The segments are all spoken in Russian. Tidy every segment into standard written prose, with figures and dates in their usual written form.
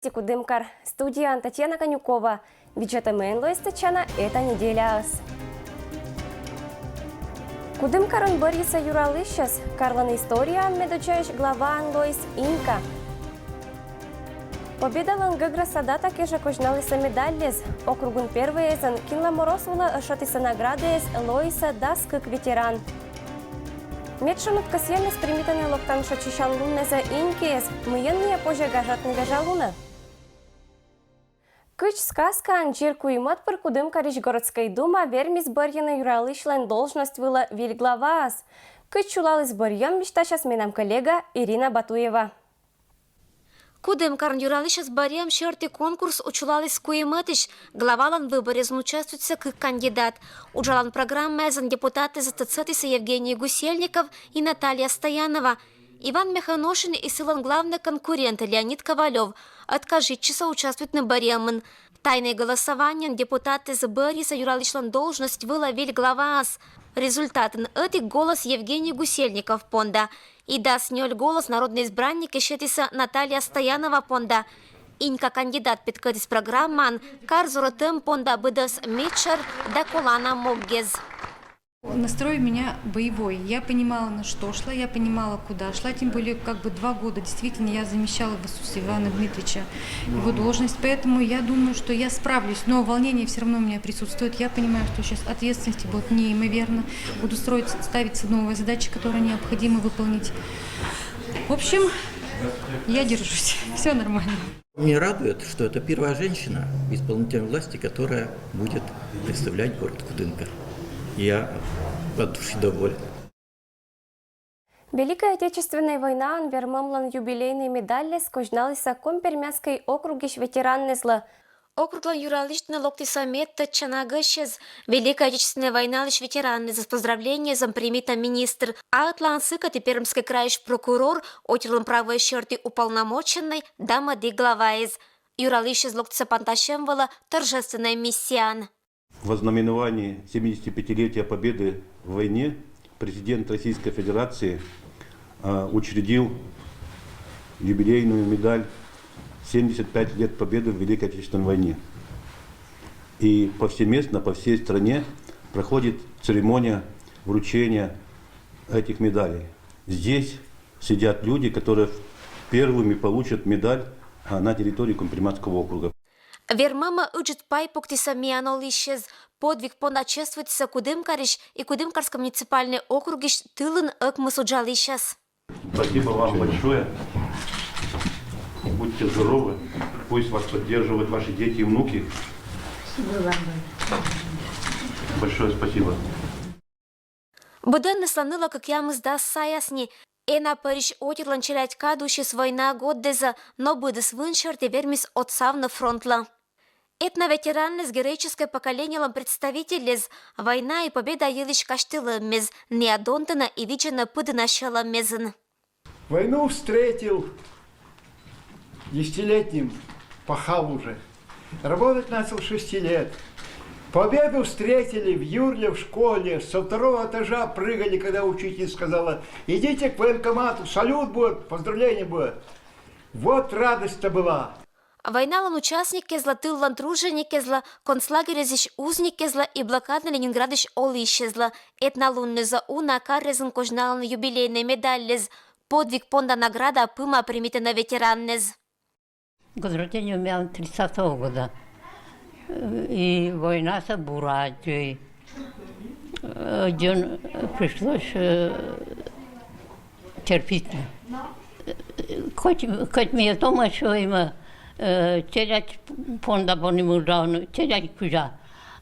Кудымкар. Студия Татьяна Конюкова. Бюджетами Лойстачана эта неделя. Кудымкар Бориса Юралыщас. Карлан история медучаешь глава Анлойс Инка. Победа Лангагра Садата кеша кожналиса медаллес. Округун первый эзан Кинла Моросвула шотиса наградес Лойса Даскык ветеран. Медшанут касьельнес примитанный локтан шочишан луннеза Инкиес. Мыенные позже гажатны гажалуна. Кыч сказка Анжир Куимат пыр Кудымкарич городской дума вермис Борьяна Юралышлен должность была вильглаваас. Кыч чулалыс Борьям мечтащас менам коллега Ирина Батуева. Кудымкар Юралышлен Борьям шерти конкурс учулалыс Куиматыч главалан выборе участвуется как кандидат. Уджалан программы за депутаты ЗТЦ Евгений Гусельников и Наталья Стоянова. Иван Механошин и силан главный конкурент Леонид Ковалев откажется соучаствовать на Борьямын. Тайное голосование депутаты из Бориса Юралышлен должность выловили главаас. Результатом этих голос Евгений Гусельников понда. И даст нёль голос народный избранник ищетиса Наталья Стоянова понда. Инка кандидат подкатис программан карзуротем понда быдас митчер да колана моггез. Настрой у меня боевой. Я понимала, на что шла, я понимала, куда шла. Тем более, 2 года действительно я замещала в отсутствие Ивана Дмитриевича его должность. Поэтому я думаю, что я справлюсь. Но волнение все равно у меня присутствует. Я понимаю, что сейчас ответственности будет неимоверно. Буду ставиться новые задачи, которые необходимо выполнить. В общем, я держусь. Все нормально. Меня радует, что это первая женщина в исполнительной власти, которая будет представлять город Кудымкар. Я от души доволен. Великая Отечественная война анвермамлан юбилейные медали скожналися Компермяской округиш ветераннезла. Округлан Юралыштна локтиса метта чанагащез. Великая Отечественная война лишь ветераны с поздравления зампримита министр. А Атлансыка Пермский краиш прокурор отерлан правой черты уполномоченной дама ди главаез. Юралыщез локтиса панташемвала торжественная миссиян. В ознаменовании 75-летия победы в войне президент Российской Федерации учредил юбилейную медаль 75 лет победы в Великой Отечественной войне. И повсеместно, по всей стране проходит церемония вручения этих медалей. Здесь сидят люди, которые первыми получат медаль на территории Компермяцкого округа. Вермама учит пай поктиса мианолищез. Подвиг поначествуется Кудымкариш и Кудымкарский муниципальный округиш тылын экмысуджалищез. Спасибо вам большое. Будьте здоровы. Пусть вас поддерживают ваши дети и внуки. Большое спасибо. Буден сланыла, как я мы сдас саясни. Ена париж отерлан челять кадущис война годдеза, но будес выншерти вермис отцав на фронтла. Этно-ветеранны героическое поколение представителей война и победа елиш каштыла мез неадонтана и вичена пыды начала мезен. Войну встретил 10-летним, пахал уже. Работать начал 6 лет. Победу встретили в Юрле в школе. Со 2-го этажа прыгали, когда учитель сказала: идите к военкомату, салют будет, поздравление будет. Вот радость-то была. Войналан участники зла, тыллан труженики зла, концлагеря зиш узники зла и блокадный Ленинградыш олищи зла. Этналунны за уна каррезен кожналан юбилейный медаллез. Подвиг понда награда пыма примита на ветераннез. Год рождения у меня 30-го года. И война с Буратией. Один пришлось терпеть. Хоть мне дома, что има терять понда по нему давно, терять куда.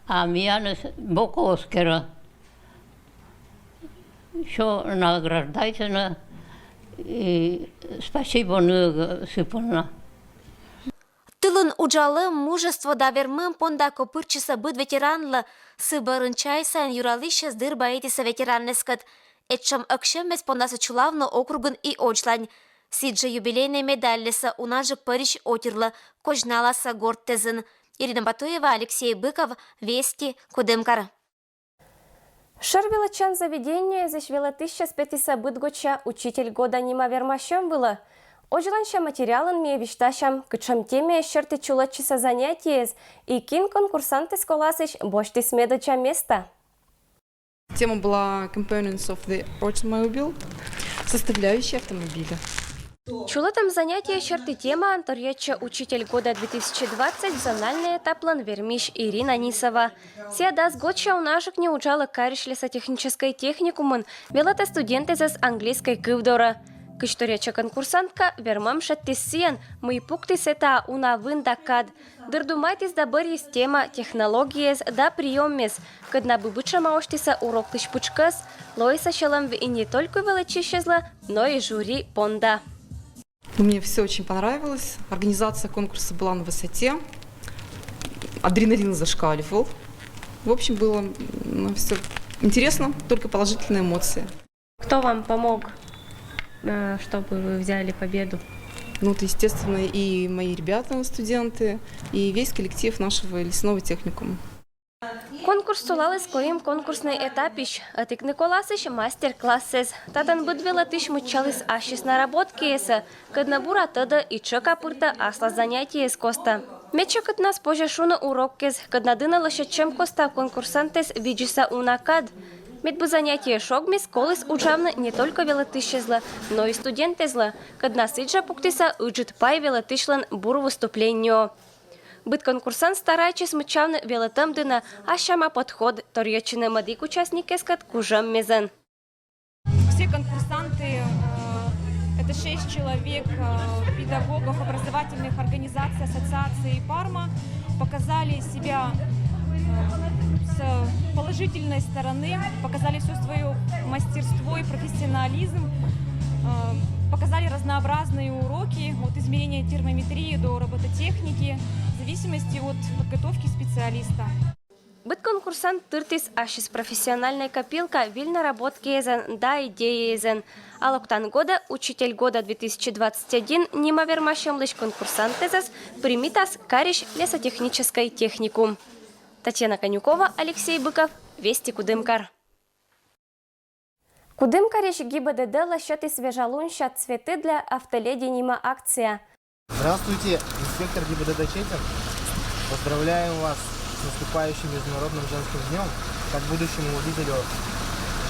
А меня Боковскера, что награждается, и спасибо сыпано. Тылын уджалы мужество да вермым понда копырчыса быд ветеранла, сыбарынчай сайн юралыща сдыр баэтиса ветераннескат. Этчам акшемес пондаса чулавно округын и очлань. Сиджа юбилейная медаллиса у нас же Париж отерла, кожналаса гортезен. Ирина Батуева, Алексей Быков, Вести, Кудымкар. Шервилачан заведение зашвела 1500 быдгоча учитель года Нима Вермащем было. Ожиланша материалын ме вишташам, кычам теме шерты чулатчиса занятиез, и кин конкурсанты сколасыш бошти смедача места. Тема была Components of the Automobile, составляющие автомобиля. Чулатам занятия шерты тема анторьяча учитель года 2020 зональный этаплан вермиш Ирина Нисова. Сиадас годша у наших не учала кариш лесотехнической техникумын, велата студенты из английской кывдора. Кышторяча конкурсантка вермам шаттиссиян, мы пукты сета уна вындакад. Дырдумайтис да бырьис тема технологиес да приеммес, кадна быбыча маоштиса урок тышпучкас, лоиса шалам и не только величищезла, но и жюри понда. Мне все очень понравилось. Организация конкурса была на высоте. Адреналин зашкаливал. В общем, было все интересно, только положительные эмоции. Кто вам помог, чтобы вы взяли победу? Ну, это, естественно, и мои ребята, студенты, и весь коллектив нашего лесного техникума. Конкурс сулалыс коим конкурсный этапищ, атик Николасыш мастер-классез. Татан быдвела тыш мучалыс ашис наработкееса, каднабура тада и чека пырта асла занятиес коста. Мечо катнас пожашуна уроккез, каднадына лошадчем коста конкурсантес виджиса унакад. Медбу занятие шогмис колыс учавны не только велатышезла, но и студентезла, каднасыджа пуктиса уджит пай велатышлан бур выступлению. Быт конкурсант старайчис мычавны велатамдына, ашама подход торьячины мадик участникескат кужам мезен. Все конкурсанты, это 6 человек, педагогов, образовательных организаций, ассоциаций Парма, показали себя с положительной стороны, показали все свое мастерство и профессионализм, показали разнообразные уроки от измерения термометрии до робототехники, в зависимости от подготовки специалиста. Быт конкурсант тыртис ашис профессиональная копилка вильно работки езен, да идеи езен. А локтан года, учитель года 2021, нима вермашем лишь конкурсант езес, примитас кариш лесотехнической техникум. Татьяна Конюкова, Алексей Быков, Вести Кудымкар. Кудымкариш ГИБДД лощеты свежалунща цветы для автоледи нима акция. Здравствуйте, инспектор ГИБДД Четер. Поздравляем вас с наступающим Международным женским днем. Как будущему водителю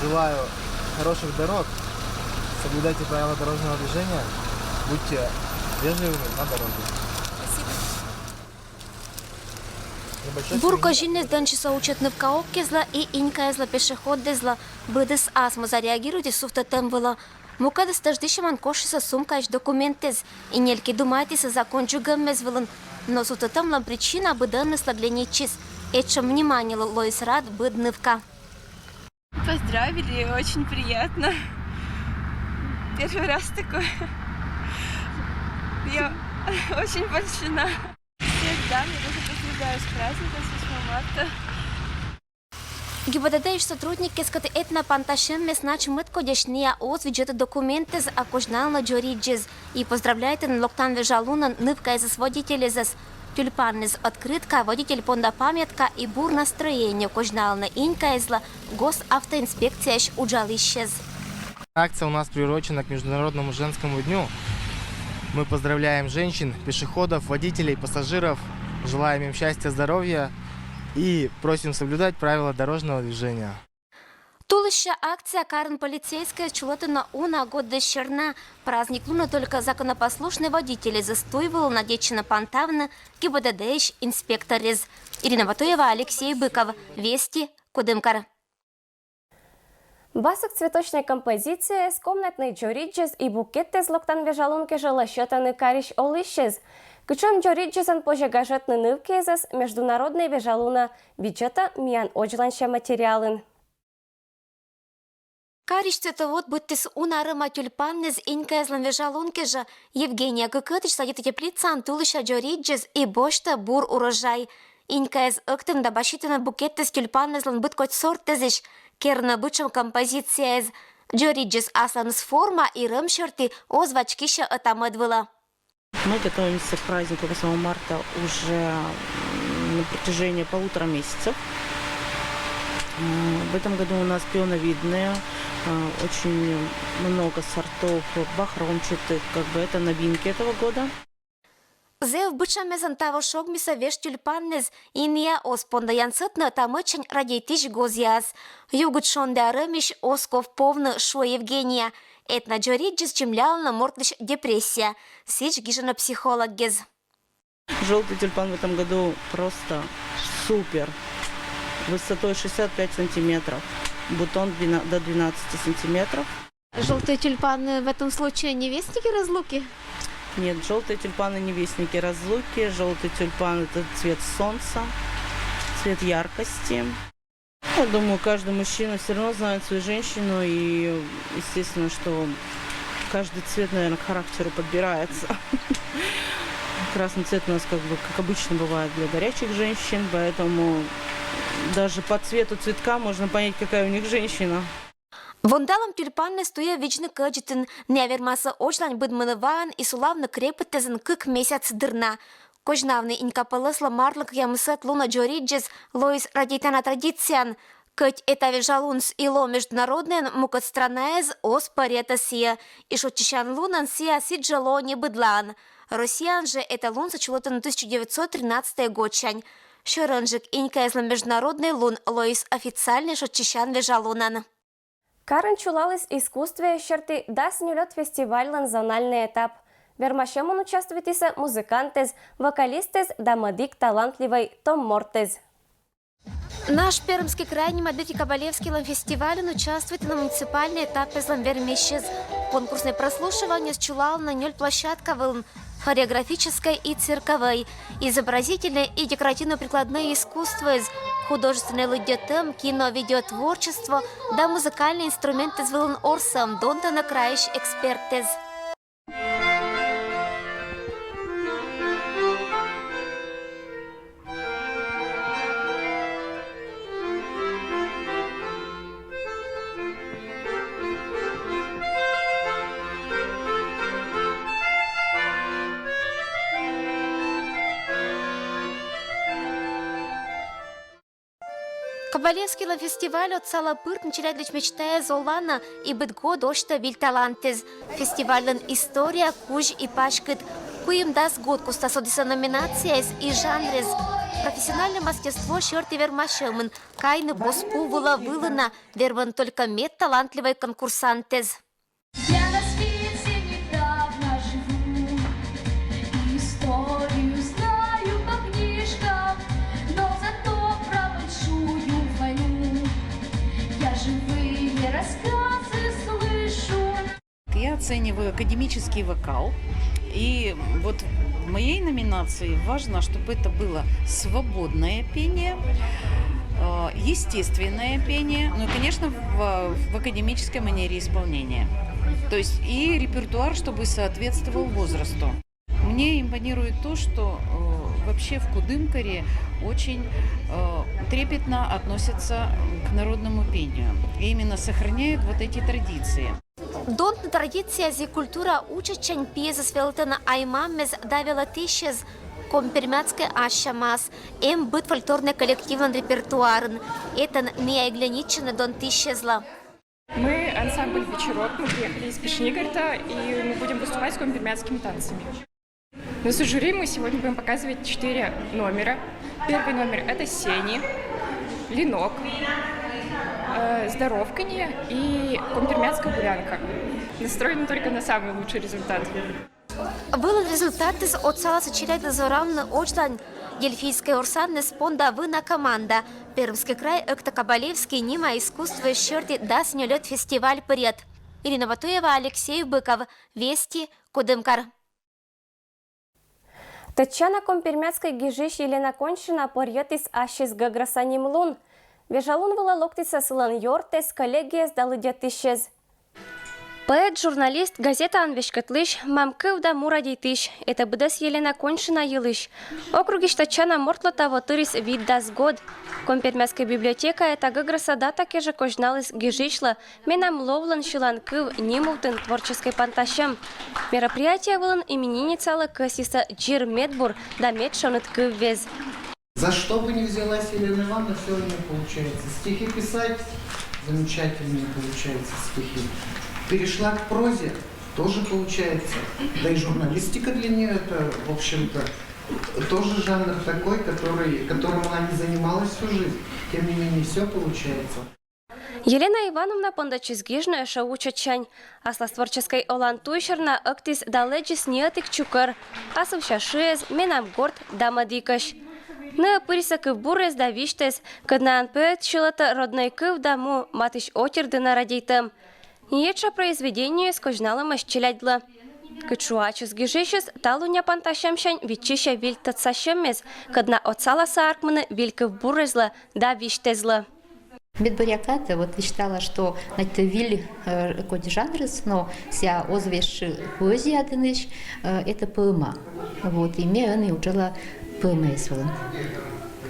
желаю хороших дорог, соблюдайте правила дорожного движения, будьте вежливыми на дороге. Бурко жинес данчиса учат нывка оккезла и инькаезла пешеходдезла. Быдыс асма зареагируйте суфтатем было. Мукада стаждышиман кошиса сумкаеш документез. И нельки думайтеса закончугам мезвылын. Но суфтатемлам причина быданнесла гленичис. Этчем внимание лоис рад быднывка. Поздравили, очень приятно. Первый раз такое. Я очень польщена. Всех дам, я тоже поздравляю с праздником, с 8 марта. ГИБДД и сотрудники скаты этна панташем меснач мытко дешния оз виджета документы за окожнално джориджез и поздравляйте на локтан вежалуна нывка из водителезес. Тюльпанез открытка, водитель понда памятка и бур настроение окожнално инька изла госавтоинспекция уджалищез. Акция у нас приурочена к Международному женскому дню. Мы поздравляем женщин, пешеходов, водителей, пассажиров, желаем им счастья, здоровья и просим соблюдать правила дорожного движения. Тулыща акция Карен полицейская чулотына уна год дещерна. Праздник луна только законопослушные водители застойвал надечена пантавна ГИБДД инспекторез. Ирина Батуева, Алексей Быков. Вести Кудымкар. Басок цветочной композиции с комнатной джориджес и букетты с локтан вежалунки желощетаны кариш олыщез. Кычом джориджезан позже гажетны нывкезес международный вежалуна бюджета миян оджланща материалын. Кариш цветовод будьтес унарыма тюльпаннез инькаезлан вежалунке же Евгения Гыкытыч садит теплица тулыща джориджез и бошта бур урожай. Инькаез ыктын да башитына букеттес тюльпаннезлан быткоть сортезиш. Керна бычым композиция из джориджес аслан с форма и рымшерты озвачкища отамыдвыла. Мы готовимся к празднику 8 марта уже на протяжении 1,5 месяцев. В этом году у нас пионовидные, очень много сортов бахромчатых, как бы это новинки этого года. Зев бычаме зантавошок миса веш тюльпаннез иния оспонда янцытны тамычень радейтиш гозяз. Югут шонда рымиш осков повны шо Евгения. Этна джориджис чемляла мортлиш депрессия. Сич гижена психолог гез. Желтый тюльпан в этом году просто супер. Высотой 65 сантиметров. Бутон до 12 сантиметров. Желтые тюльпаны в этом случае не вестники разлуки? Нет, желтые тюльпаны не вестники разлуки. Желтый тюльпан – это цвет солнца, цвет яркости. Я думаю, каждый мужчина все равно знает свою женщину. И, естественно, что каждый цвет, наверное, к характеру подбирается. Красный цвет у нас, как обычно бывает, для горячих женщин. Поэтому даже по цвету цветка можно понять, какая у них женщина. Вондалам тюльпанны стоя вічны каджитын, невермаса очлань быдмыныван и сулавны крепыттезын кык месяц дырна. Кожнавны инкапалысла марлык ямысет луна джориджес лоис радитана традициан. Кыть это вежалунс ило международный мукат странаез ос парета сия. И шотчищан лунан сия сиджало не быдлан. Россиян же это лун зачулотын 1913 годчань. Шорынжик инкаезлы международный лун лоис официальный шотчищан вежалунан. Карен чулалыс искусстве шерти да снюлет фестивальный зональный этап. Вермашем он участвует и музыкантез, вокалистез да мадик талантливый Том Мортез. Наш Пермский край Мадыки Кабалевский фестиваль участвует на муниципальный этап из Ламвермещез. Конкурсное прослушивание счулал на нёль площадка хореографической и цирковой, изобразительное и декоративно-прикладное искусство, художественное лудетем, кино, видеотворчество, да музыкальные инструменты с вылын орсом, донта на краищ экспертез. Кабалевский фестиваль от Салапырт начинает мечтая Золана и бытго дошта виль талантез. Фестивальный история куж и пашкет. Куим даст год кустасодиса номинация и жанрез. Профессиональное мастерство шерти вермашемын. Кайны боспу вылына. Верван только мед талантливый конкурсантез. Я на свете недавно живу, историю знаю по книжкам, но зато про большую войну я живые рассказы слышу. Я оцениваю академический вокал, и вот в моей номинации важно, чтобы это было свободное пение, естественное пение, ну и, конечно, в академической манере исполнения. То есть и репертуар, чтобы соответствовал возрасту. Мне импонирует то, что вообще в Кудымкаре очень трепетно относятся к народному пению. И именно сохраняют вот эти традиции. Донтна традиция зи культура учачань пьеса свелтена аймамез давила тысячез компермятская ашамас, быт фольклорный коллективный репертуарен. Это не огляничено дон тысячезла. Мы ансамбль «Вечерок», мы приехали из Пешнигарта, и мы будем выступать с компермятскими танцами. На жюри мы сегодня будем показывать 4 номера. Первый номер – это «Сени», «Ленок», «Здоровканье» и компермятская гулянка. Настроены только на самый лучший результат. Был результат из отцала сочетать дозорамный очлань Дельфийская урсанная спонда вына команда. Пермский край Кабалевский нима искусство щерти даст нелет фестиваль пред. Ирина Батуева, Алексей Быков. Вести, Кудымкар. Тачана компермятской гижиш Елена Кончина порьет из ашис гаграсаним лун. Вежалун была локтица сылан йортес, коллегия сдалы детищез. Поэт, журналист, газета «Анвешкатлыш», мамкывда мурадитыш. Это быдас Елена Кончина елыш. Округи штачана мортлота вотырис вид дас год. Компермятская библиотека это гаграса дата кеже кожналыс гижишла, менам ловлан шиланкыв нимултын творческой панташем. Мероприятие вылан именинницала касиса Джир Медбур да медшонет кыв вез. За что бы ни взялась Елена Ивановна, все у нее получается. Стихи писать, замечательные получаются стихи. Перешла к прозе, тоже получается. Да и журналистика для нее это, в общем-то, тоже жанр такой, которым она не занималась всю жизнь. Тем не менее, все получается. Елена Ивановна пондачизгижна шаучачань, а сластворческой олан туйшерна актис даледжис неатик чукар, а совшашез менам горд дамадикаш. На пырса кывбурез да виштес, каднаан пэт шилата родной кыв даму матыш отерды на радейтам. Ниетша произведению скожнала масчилядла. Кычуачыз гижешес талуня панташемшань вичища вильтатсашемез, кадна отсала сааркманы вилькывбурезла да виштезла. Медбаряката вот считала, что это виль какой жанрыс, но вся озвеш поэзия дыныш это поэма. Вот и мне она учила поэма извела.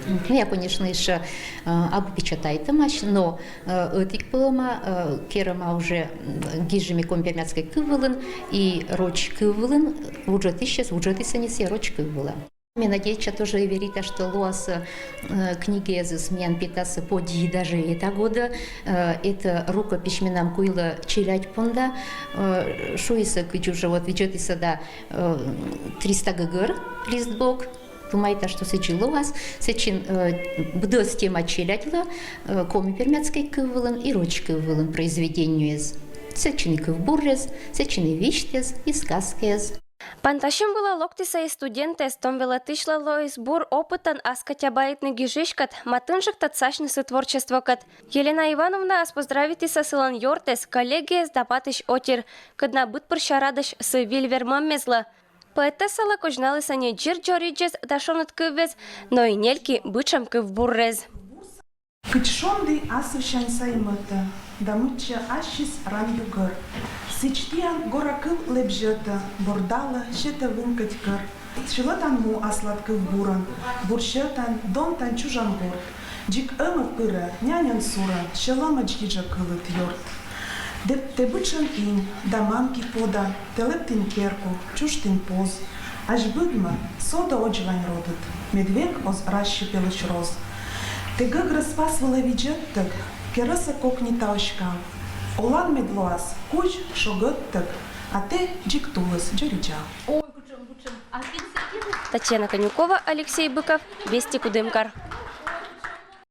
Ну, я, конечно, еще обпечатаю мащ, но этик поэма керама уже гижами компермятской кывылын и роч кывылын уже сейчас уже ты саниси роч кывыла. Я надеюсь, что тоже верит, что луас книги из меня питаться поди даже это года. Это рукопись нам куила чилять понда. Шуиса кичужа вот ведет и сада 300 ггр листбок. Думаете, что сечил луас, сечин бдос тема чилятла, коми пермяцкой кывылын и роч кывылын произведению из. Сечин кывбуррез, сечин виштез и сказкез. Панташем была локтиса и студенты, стомвела тышла лоис бур опытан аскатябаитный гижишкат, матынжик татсашнысы творчествокат. Елена Ивановна поздравит и сосылан йортес, коллеги сдапатыш отир, кадна быт прщарадыш с вильвермаммезла. Поэтесала кожналыса не джир джориджес дашонат кывез, но и нельки бычам кывбуррез. Кычшонды асывшан саймыты, дамыча ашис рандугыр. Сичтиян горакыл лепжеты, бордалы шеты вынкатькыр. Шилатан му аслат кывбуран, буршетан донтан чужан бор. Джик ымы пыры, нянян суран, шелама джиджа кылыт йорт. Те бычан ин, даманки пода, телептин керку, чуштин поз. Аж быдма, сода оджвань родит, медвек оз расщепелыш роз. Те гыгры спасвала виджеттык, керыса кокни таушкал. Олан медлоас, куч шогыттык, а те джиктулыс джориджал. Татьяна Конюкова, Алексей Быков, Вести Кудымкар.